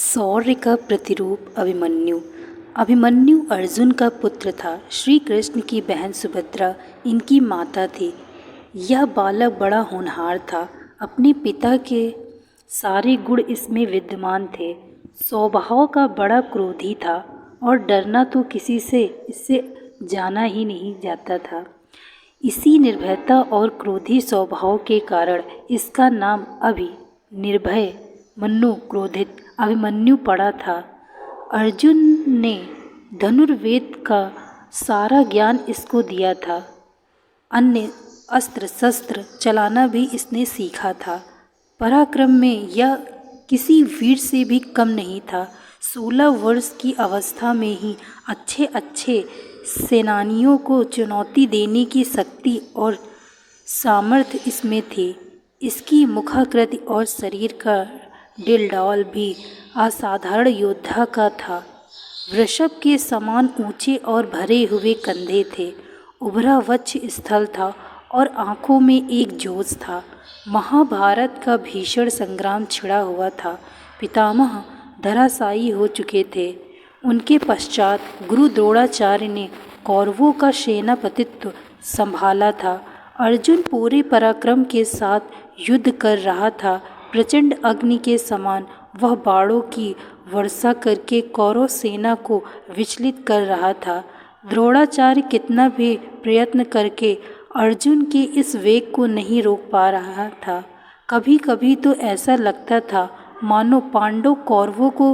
शौर्य का प्रतिरूप अभिमन्यु। अभिमन्यु अर्जुन का पुत्र था। श्री कृष्ण की बहन सुभद्रा इनकी माता थी। यह बालक बड़ा होनहार था। अपने पिता के सारे गुण इसमें विद्यमान थे। स्वभाव का बड़ा क्रोधी था और डरना तो किसी से इससे जाना ही नहीं जाता था। इसी निर्भयता और क्रोधी स्वभाव के कारण इसका नाम निर्भय मन्नु क्रोधित अभिमन्यु पड़ा था। अर्जुन ने धनुर्वेद का सारा ज्ञान इसको दिया था। अन्य अस्त्र शस्त्र चलाना भी इसने सीखा था। पराक्रम में यह किसी वीर से भी कम नहीं था। 16 वर्ष की अवस्था में ही अच्छे अच्छे सेनानियों को चुनौती देने की शक्ति और सामर्थ्य इसमें थी। इसकी मुखाकृति और शरीर का डिलडौल भी असाधारण योद्धा का था। वृषभ के समान ऊंचे और भरे हुए कंधे थे। उभरा वक्ष स्थल था और आंखों में एक जोश था। महाभारत का भीषण संग्राम छिड़ा हुआ था। पितामह धराशायी हो चुके थे। उनके पश्चात गुरु द्रोणाचार्य ने कौरवों का सेनापतित्व संभाला था। अर्जुन पूरे पराक्रम के साथ युद्ध कर रहा था। प्रचंड अग्नि के समान वह बाणों की वर्षा करके कौरव सेना को विचलित कर रहा था। द्रोणाचार्य कितना भी प्रयत्न करके अर्जुन के इस वेग को नहीं रोक पा रहा था। कभी कभी तो ऐसा लगता था मानो पांडव कौरवों को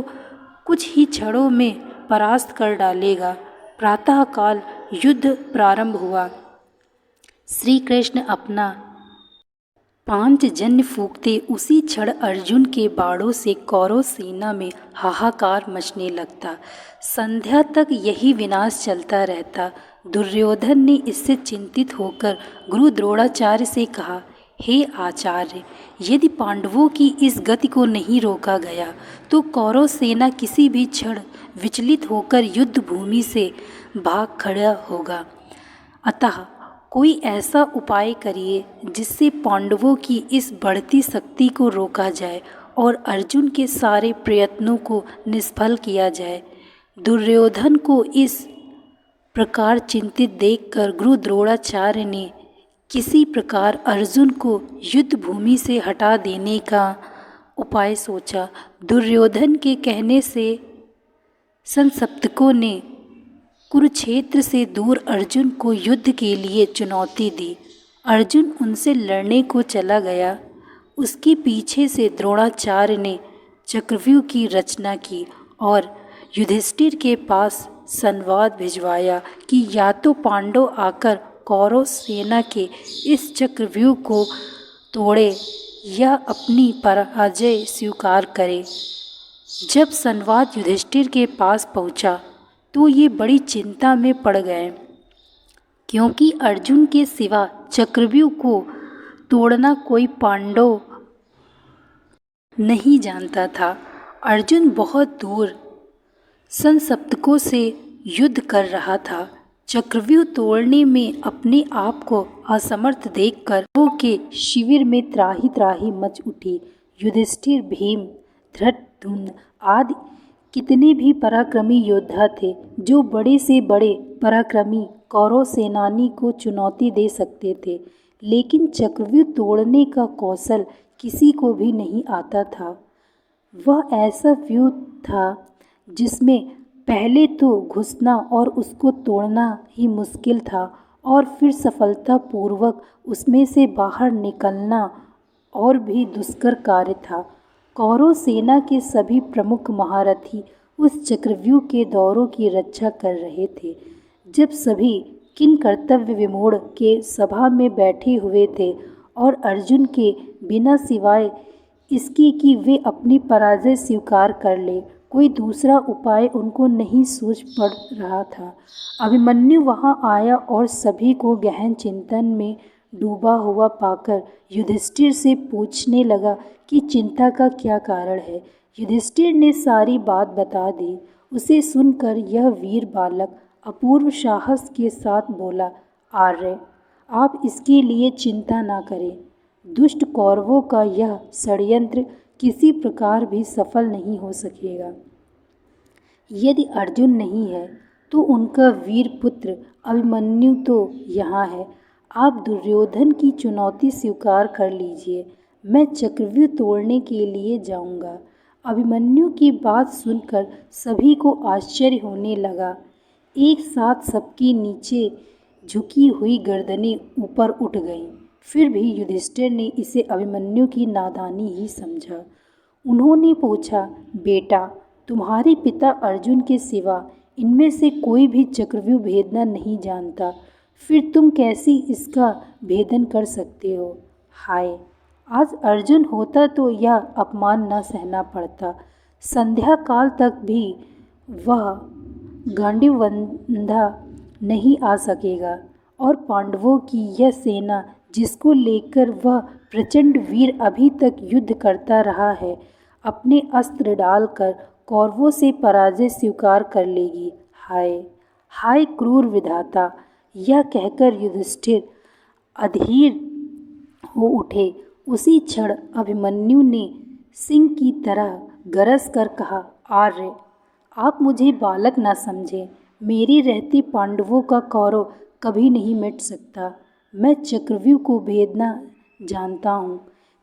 कुछ ही क्षणों में परास्त कर डालेगा। प्रातःकाल युद्ध प्रारंभ हुआ। श्री कृष्ण अपना पांचजन्य फूंकते उसी क्षण अर्जुन के बाणों से कौरव सेना में हाहाकार मचने लगता। संध्या तक यही विनाश चलता रहता। दुर्योधन ने इससे चिंतित होकर गुरु द्रोणाचार्य से कहा, हे आचार्य, यदि पांडवों की इस गति को नहीं रोका गया तो कौरव सेना किसी भी क्षण विचलित होकर युद्ध भूमि से भाग खड़ा होगा। अतः कोई ऐसा उपाय करिए जिससे पांडवों की इस बढ़ती शक्ति को रोका जाए और अर्जुन के सारे प्रयत्नों को निष्फल किया जाए। दुर्योधन को इस प्रकार चिंतित देखकर गुरु द्रोणाचार्य ने किसी प्रकार अर्जुन को युद्ध भूमि से हटा देने का उपाय सोचा। दुर्योधन के कहने से संसप्तकों ने कुरुक्षेत्र से दूर अर्जुन को युद्ध के लिए चुनौती दी। अर्जुन उनसे लड़ने को चला गया। उसके पीछे से द्रोणाचार्य ने चक्रव्यूह की रचना की और युधिष्ठिर के पास संवाद भिजवाया कि या तो पांडव आकर कौरव सेना के इस चक्रव्यूह को तोड़े या अपनी पराजय स्वीकार करे। जब संवाद युधिष्ठिर के पास पहुंचा तो ये बड़ी चिंता में पड़ गए, क्योंकि अर्जुन के सिवा चक्रव्यूह को तोड़ना कोई पांडव नहीं जानता था। अर्जुन बहुत दूर संसप्तकों से युद्ध कर रहा था। चक्रव्यूह तोड़ने में अपने आप को असमर्थ देखकर वो के शिविर में त्राही त्राही मच उठी। युधिष्ठिर, भीम, धृतराष्ट्र आदि कितने भी पराक्रमी योद्धा थे जो बड़े से बड़े पराक्रमी कौरव सेनानी को चुनौती दे सकते थे, लेकिन चक्रव्यूह तोड़ने का कौशल किसी को भी नहीं आता था। वह ऐसा व्यूह था जिसमें पहले तो घुसना और उसको तोड़ना ही मुश्किल था और फिर सफलतापूर्वक उसमें से बाहर निकलना और भी दुष्कर कार्य था। कौरव सेना के सभी प्रमुख महारथी उस चक्रव्यूह के दौरों की रक्षा कर रहे थे। जब सभी किन कर्तव्य विमूढ़ के सभा में बैठे हुए थे और अर्जुन के बिना सिवाय इसके कि वे अपनी पराजय स्वीकार कर ले, कोई दूसरा उपाय उनको नहीं सूझ पड़ रहा था। अभिमन्यु वहां आया और सभी को गहन चिंतन में डूबा हुआ पाकर युधिष्ठिर से पूछने लगा कि चिंता का क्या कारण है। युधिष्ठिर ने सारी बात बता दी। उसे सुनकर यह वीर बालक अपूर्व साहस के साथ बोला, आर्य, आप इसके लिए चिंता ना करें। दुष्ट कौरवों का यह षड्यंत्र किसी प्रकार भी सफल नहीं हो सकेगा। यदि अर्जुन नहीं है तो उनका वीर पुत्र अभिमन्यु तो यहाँ है। आप दुर्योधन की चुनौती स्वीकार कर लीजिए, मैं चक्रव्यूह तोड़ने के लिए जाऊँगा। अभिमन्यु की बात सुनकर सभी को आश्चर्य होने लगा। एक साथ सबकी नीचे झुकी हुई गर्दनें ऊपर उठ गईं। फिर भी युधिष्ठिर ने इसे अभिमन्यु की नादानी ही समझा। उन्होंने पूछा, बेटा, तुम्हारे पिता अर्जुन के सिवा इनमें से कोई भी चक्रव्यूह भेदना नहीं जानता, फिर तुम कैसे इसका भेदन कर सकते हो? हाय, आज अर्जुन होता तो यह अपमान न सहना पड़ता। संध्या काल तक भी वह गांडीवबंधा नहीं आ सकेगा और पांडवों की यह सेना जिसको लेकर वह प्रचंड वीर अभी तक युद्ध करता रहा है, अपने अस्त्र डालकर कौरवों से पराजय स्वीकार कर लेगी। हाय हाय क्रूर विधाता! यह कहकर युधिष्ठिर अधीर हो उठे। उसी क्षण अभिमन्यु ने सिंह की तरह गरज कर कहा, आर्य, आप मुझे बालक न समझें। मेरे रहते पांडवों का कौरव कभी नहीं मिट सकता। मैं चक्रव्यूह को भेदना जानता हूँ।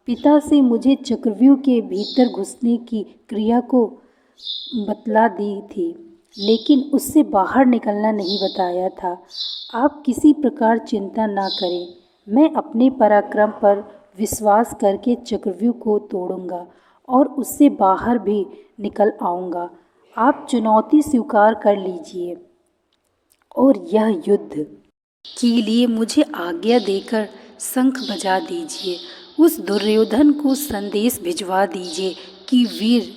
पिता से मुझे चक्रव्यूह के भीतर घुसने की क्रिया को बतला दी थी, लेकिन उससे बाहर निकलना नहीं बताया था। आप किसी प्रकार चिंता ना करें, मैं अपने पराक्रम पर विश्वास करके चक्रव्यूह को तोड़ूंगा और उससे बाहर भी निकल आऊँगा। आप चुनौती स्वीकार कर लीजिए और यह युद्ध के लिए मुझे आज्ञा देकर शंख बजा दीजिए। उस दुर्योधन को संदेश भिजवा दीजिए कि वीर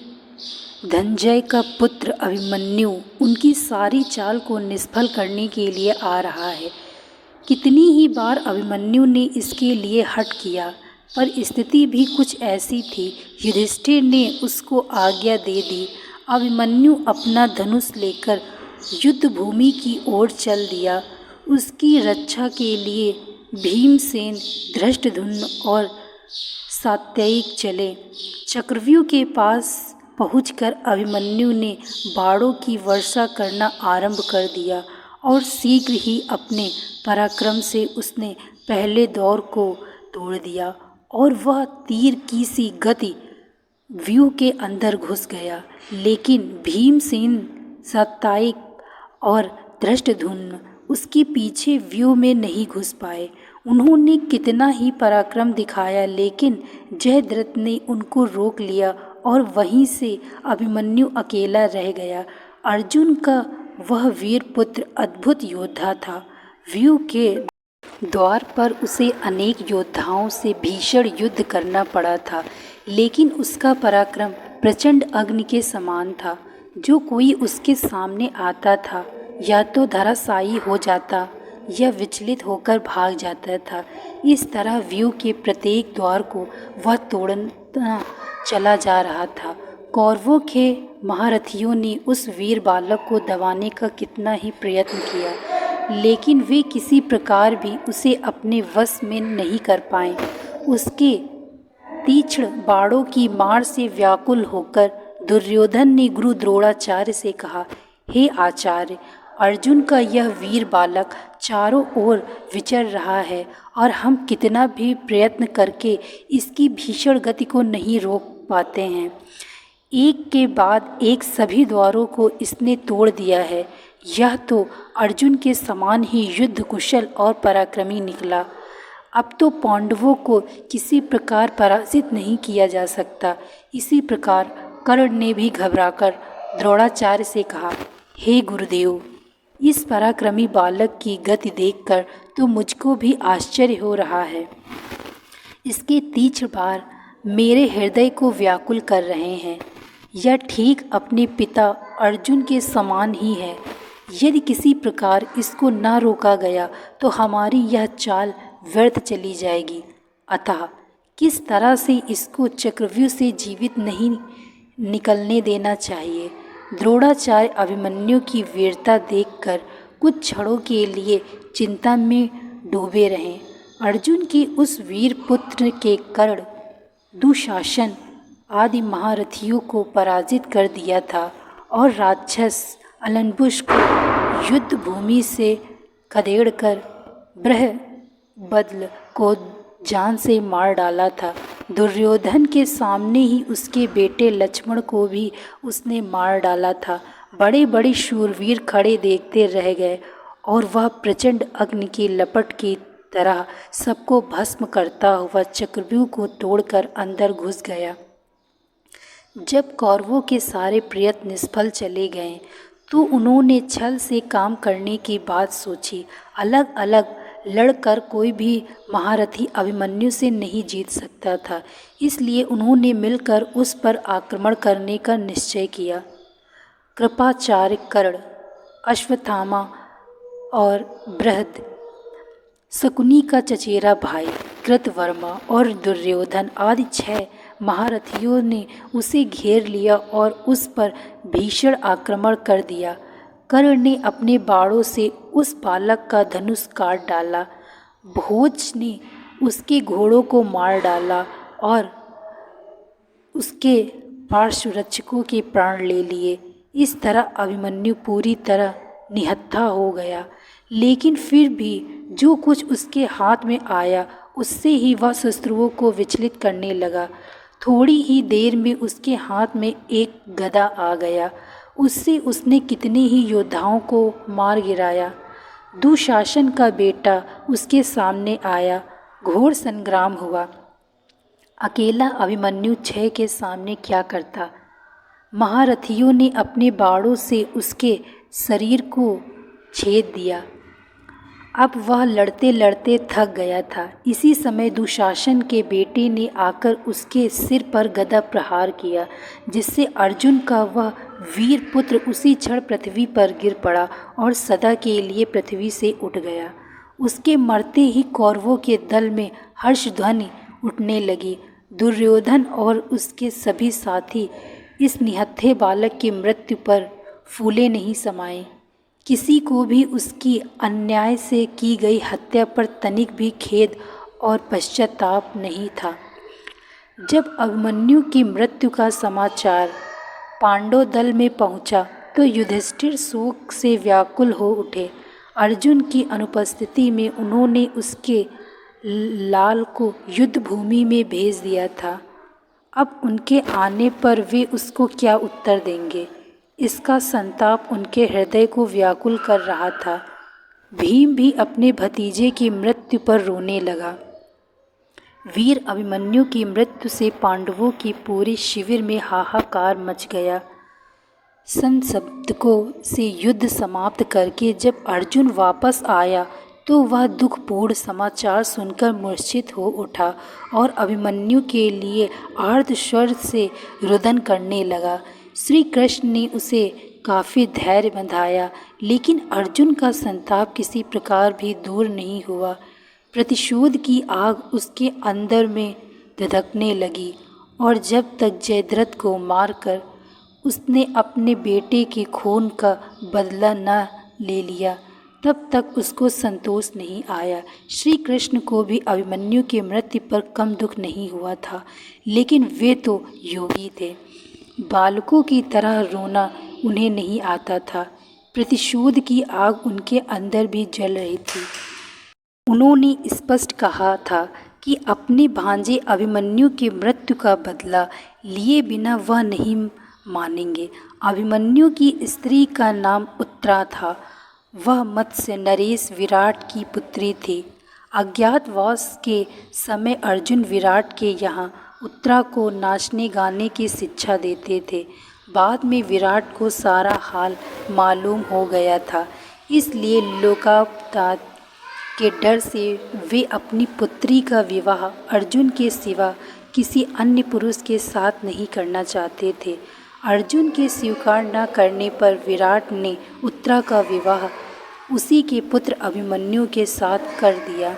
धनंजय का पुत्र अभिमन्यु उनकी सारी चाल को निष्फल करने के लिए आ रहा है। कितनी ही बार अभिमन्यु ने इसके लिए हठ किया, पर स्थिति भी कुछ ऐसी थी। युधिष्ठिर ने उसको आज्ञा दे दी। अभिमन्यु अपना धनुष लेकर युद्ध भूमि की ओर चल दिया। उसकी रक्षा के लिए भीमसेन, धृष्टद्युम्न और सात्यकी चले। चक्रव्यूह के पास पहुंचकर अभिमन्यु ने बाणों की वर्षा करना आरंभ कर दिया और शीघ्र ही अपने पराक्रम से उसने पहले दौर को तोड़ दिया और वह तीर की सी गति व्यूह के अंदर घुस गया। लेकिन भीमसेन, सात्यकी और धृष्टद्युम्न उसके पीछे व्यूह में नहीं घुस पाए। उन्होंने कितना ही पराक्रम दिखाया, लेकिन जयद्रथ ने उनको रोक लिया और वहीं से अभिमन्यु अकेला रह गया। अर्जुन का वह वीर पुत्र अद्भुत योद्धा था। व्यूह के द्वार पर उसे अनेक योद्धाओं से भीषण युद्ध करना पड़ा था, लेकिन उसका पराक्रम प्रचंड अग्नि के समान था। जो कोई उसके सामने आता था या तो धराशायी हो जाता या विचलित होकर भाग जाता था। इस तरह व्यूह के प्रत्येक द्वार को वह तोड़ता चला जा रहा था। कौरवों के महारथियों ने उस वीर बालक को दबाने का कितना ही प्रयत्न किया, लेकिन वे किसी प्रकार भी उसे अपने वश में नहीं कर पाए। उसके तीक्ष्ण बाणों की मार से व्याकुल होकर दुर्योधन ने गुरु द्रोणाचार्य से कहा, हे आचार्य, अर्जुन का यह वीर बालक चारों ओर विचर रहा है और हम कितना भी प्रयत्न करके इसकी भीषण गति को नहीं रोक पाते हैं। एक के बाद एक सभी द्वारों को इसने तोड़ दिया है। यह तो अर्जुन के समान ही युद्ध कुशल और पराक्रमी निकला। अब तो पांडवों को किसी प्रकार पराजित नहीं किया जा सकता। इसी प्रकार कर्ण ने भी घबराकर द्रोणाचार्य से कहा, हे गुरुदेव, इस पराक्रमी बालक की गति देखकर तो मुझको भी आश्चर्य हो रहा है। इसके तीक्ष्ण बाण मेरे हृदय को व्याकुल कर रहे हैं। यह ठीक अपने पिता अर्जुन के समान ही है। यदि किसी प्रकार इसको न रोका गया तो हमारी यह चाल व्यर्थ चली जाएगी। अतः किस तरह से इसको चक्रव्यूह से जीवित नहीं निकलने देना चाहिए। द्रोणाचार्य अभिमन्यु की वीरता देखकर कुछ क्षणों के लिए चिंता में डूबे रहे। अर्जुन के उस वीर पुत्र के कर्ण, दुशासन, आदि महारथियों को पराजित कर दिया था और राक्षस अलंबुश को युद्ध भूमि से खदेड़कर बृहबद्र को जान से मार डाला था। दुर्योधन के सामने ही उसके बेटे लक्ष्मण को भी उसने मार डाला था। बड़े बड़े शूरवीर खड़े देखते रह गए और वह प्रचंड अग्नि की लपट की तरह सबको भस्म करता हुआ चक्रव्यूह को तोड़कर अंदर घुस गया। जब कौरवों के सारे प्रयत्न निष्फल चले गए तो उन्होंने छल से काम करने की बात सोची। अलग अलग लड़कर कोई भी महारथी अभिमन्यु से नहीं जीत सकता था, इसलिए उन्होंने मिलकर उस पर आक्रमण करने का निश्चय किया। कृपाचार्य, कर्ण, अश्वत्थामा और बृहद, शकुनी का चचेरा भाई कृतवर्मा और दुर्योधन आदि 6 महारथियों ने उसे घेर लिया और उस पर भीषण आक्रमण कर दिया। कर्ण ने अपने बाणों से उस बालक का धनुष काट डाला, भोज ने उसके घोड़ों को मार डाला और उसके पार्श्वरक्षकों के प्राण ले लिए। इस तरह अभिमन्यु पूरी तरह निहत्था हो गया, लेकिन फिर भी जो कुछ उसके हाथ में आया उससे ही वह शत्रुओं को विचलित करने लगा। थोड़ी ही देर में उसके हाथ में एक गदा आ गया, उससे उसने कितने ही योद्धाओं को मार गिराया। दुशासन का बेटा उसके सामने आया, घोर संग्राम हुआ। अकेला अभिमन्यु 6 के सामने क्या करता। महारथियों ने अपने बाणों से उसके शरीर को छेद दिया। अब वह लड़ते लड़ते थक गया था। इसी समय दुशासन के बेटे ने आकर उसके सिर पर गदा प्रहार किया, जिससे अर्जुन का वह वीर पुत्र उसी क्षण पृथ्वी पर गिर पड़ा और सदा के लिए पृथ्वी से उठ गया। उसके मरते ही कौरवों के दल में हर्षध्वनि उठने लगी। दुर्योधन और उसके सभी साथी इस निहत्थे बालक की मृत्यु पर फूले नहीं समाये। किसी को भी उसकी अन्याय से की गई हत्या पर तनिक भी खेद और पश्चाताप नहीं था। जब अभिमन्यु की मृत्यु का समाचार पांडव दल में पहुंचा तो युधिष्ठिर शोक से व्याकुल हो उठे। अर्जुन की अनुपस्थिति में उन्होंने उसके लाल को युद्ध भूमि में भेज दिया था। अब उनके आने पर वे उसको क्या उत्तर देंगे, इसका संताप उनके हृदय को व्याकुल कर रहा था। भीम भी अपने भतीजे की मृत्यु पर रोने लगा। वीर अभिमन्यु की मृत्यु से पांडवों की पूरे शिविर में हाहाकार मच गया। संशब्दकों से युद्ध समाप्त करके जब अर्जुन वापस आया तो वह दुखपूर्ण समाचार सुनकर मूर्छित हो उठा और अभिमन्यु के लिए आर्त स्वर से रुदन करने लगा। श्री कृष्ण ने उसे काफ़ी धैर्य बंधाया, लेकिन अर्जुन का संताप किसी प्रकार भी दूर नहीं हुआ। प्रतिशोध की आग उसके अंदर में धधकने लगी और जब तक जयद्रथ को मारकर उसने अपने बेटे के खून का बदला न ले लिया तब तक उसको संतोष नहीं आया। श्री कृष्ण को भी अभिमन्यु की मृत्यु पर कम दुख नहीं हुआ था, लेकिन वे तो योगी थे। बालकों की तरह रोना उन्हें नहीं आता था। प्रतिशोध की आग उनके अंदर भी जल रही थी। उन्होंने स्पष्ट कहा था कि अपने भांजे अभिमन्यु की मृत्यु का बदला लिए बिना वह नहीं मानेंगे। अभिमन्यु की स्त्री का नाम उत्तरा था। वह मत्स्य नरेश विराट की पुत्री थी। अज्ञातवास के समय अर्जुन विराट के यहाँ उत्तरा को नाचने गाने की शिक्षा देते थे। बाद में विराट को सारा हाल मालूम हो गया था, इसलिए लोकापघात के डर से वे अपनी पुत्री का विवाह अर्जुन के सिवा किसी अन्य पुरुष के साथ नहीं करना चाहते थे। अर्जुन के स्वीकार न करने पर विराट ने उत्तरा का विवाह उसी के पुत्र अभिमन्यु के साथ कर दिया।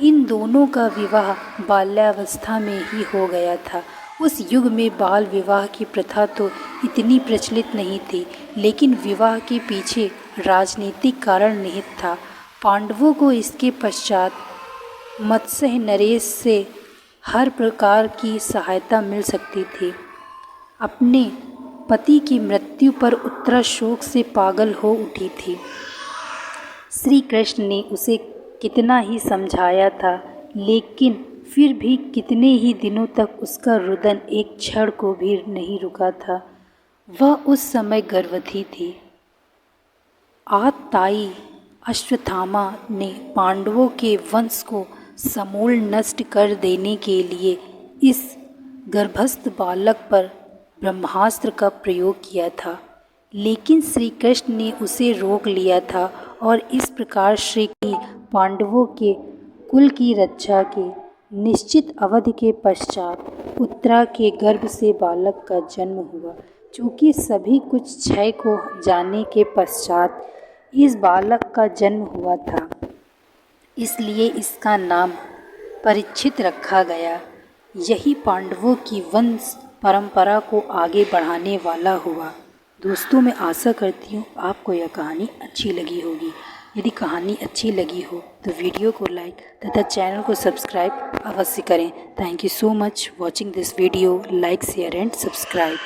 इन दोनों का विवाह बाल्यावस्था में ही हो गया था। उस युग में बाल विवाह की प्रथा तो इतनी प्रचलित नहीं थी, लेकिन विवाह के पीछे राजनीतिक कारण निहित था। पांडवों को इसके पश्चात मत्स्य नरेश से हर प्रकार की सहायता मिल सकती थी। अपने पति की मृत्यु पर उत्तरा शोक से पागल हो उठी थी। श्री कृष्ण ने उसे कितना ही समझाया था, लेकिन फिर भी कितने ही दिनों तक उसका रुदन एक क्षण को भी नहीं रुका था। वह उस समय गर्भवती थी। आततायी अश्वत्थामा ने पांडवों के वंश को समूल नष्ट कर देने के लिए इस गर्भस्थ बालक पर ब्रह्मास्त्र का प्रयोग किया था, लेकिन श्री कृष्ण ने उसे रोक लिया था और इस प्रकार श्री पांडवों के कुल की रक्षा के निश्चित अवधि के पश्चात उत्तरा के गर्भ से बालक का जन्म हुआ। चूँकि सभी कुछ क्षय को जाने के पश्चात इस बालक का जन्म हुआ था, इसलिए इसका नाम परीक्षित रखा गया। यही पांडवों की वंश परंपरा को आगे बढ़ाने वाला हुआ। दोस्तों, मैं आशा करती हूँ आपको यह कहानी अच्छी लगी होगी। यदि कहानी अच्छी लगी हो तो वीडियो को लाइक तथा चैनल को सब्सक्राइब अवश्य करें। Thank you so much watching this video. Like, share and subscribe.